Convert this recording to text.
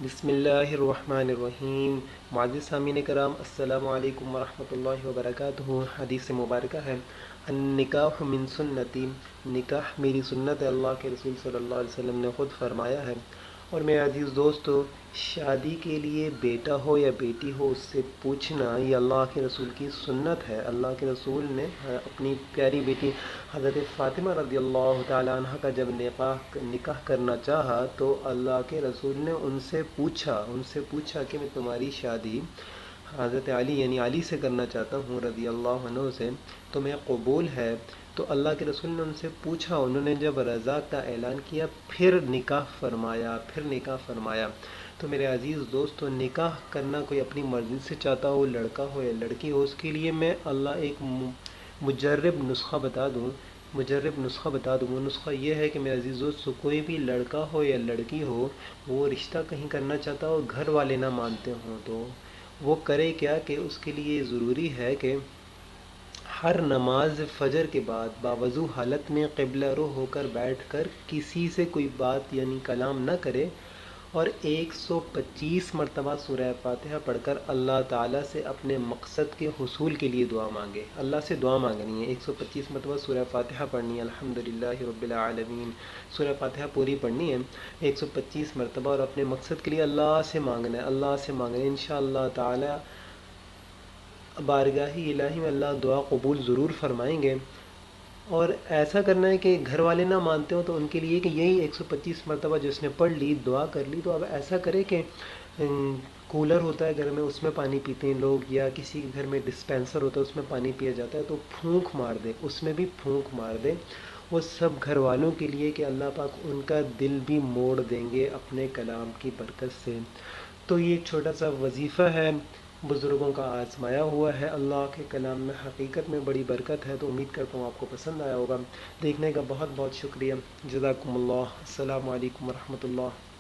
بسم اللہ الرحمن الرحیم۔ معزز سامعین کرام، السلام علیکم ورحمۃ اللہ وبرکاتہ۔ حدیث مبارکہ ہے النکاح من سنتی، نکاح میری سنت ہے، اللہ کے رسول صلی اللہ علیہ وسلم نے خود فرمایا ہے۔ اور میرے عزیز دوستو، شادی کے لیے بیٹا ہو یا بیٹی ہو اس سے پوچھنا یہ اللہ کے رسول کی سنت ہے۔ اللہ کے رسول نے اپنی پیاری بیٹی حضرت فاطمہ رضی اللہ تعالیٰ عنہ کا جب نکاح کرنا چاہا تو اللہ کے رسول نے ان سے پوچھا کہ میں تمہاری شادی حضرت علی یعنی علی سے کرنا چاہتا ہوں رضی اللہ عنہ سے، تمہیں قبول ہے؟ تو اللہ کے رسول نے ان سے پوچھا، انہوں نے جب رضا کا اعلان کیا پھر نکاح فرمایا۔ تو میرے عزیز دوستو، نکاح کرنا کوئی اپنی مرضی سے چاہتا ہو، لڑکا ہو یا لڑکی ہو، اس کے لیے میں ایک مجرب نسخہ بتا دوں۔ وہ نسخہ یہ ہے کہ میرے عزیز دوستو، کوئی بھی لڑکا ہو یا لڑکی ہو، وہ رشتہ کہیں کرنا چاہتا ہو، گھر والے نہ مانتے ہوں، تو وہ کرے کیا کہ اس کے لیے ضروری ہے کہ ہر نماز فجر کے بعد باوضو حالت میں قبلہ رو ہو کر بیٹھ کر کسی سے کوئی بات یعنی کلام نہ کرے، اور 125 مرتبہ سورہ فاتحہ پڑھ کر اللہ تعالیٰ سے اپنے مقصد کے حصول کے لیے دعا مانگے۔ اللہ سے دعا مانگنی ہے، 125 مرتبہ سورہ فاتحہ پڑھنی ہے، الحمدللہ رب العالمین، سورہ فاتحہ پوری پڑھنی ہے 125 مرتبہ، اور اپنے مقصد کے لیے اللہ سے مانگنا ہے، انشاءاللہ تعالیٰ بارگاہ الہی میں اللہ دعا قبول ضرور فرمائیں گے۔ اور ایسا کرنا ہے کہ گھر والے نہ مانتے ہوں تو ان کے لیے کہ یہی 125 مرتبہ جس نے پڑھ لی، دعا کر لی، تو اب ایسا کرے کہ کولر ہوتا ہے گھر میں، اس میں پانی پیتے ہیں لوگ، یا کسی کے گھر میں ڈسپینسر ہوتا ہے اس میں پانی پیا جاتا ہے، تو پھونک مار دے، اس میں بھی پھونک مار دے، وہ سب گھر والوں کے لیے کہ اللہ پاک ان کا دل بھی موڑ دیں گے اپنے کلام کی برکت سے۔ تو یہ ایک چھوٹا سا وظیفہ ہے، بزرگوں کا آزمایا ہوا ہے، اللہ کے کلام میں حقیقت میں بڑی برکت ہے، تو امید کرتا ہوں آپ کو پسند آیا ہوگا۔ دیکھنے کا بہت بہت شکریہ، جزاکم اللہ، السلام علیکم ورحمۃ اللہ۔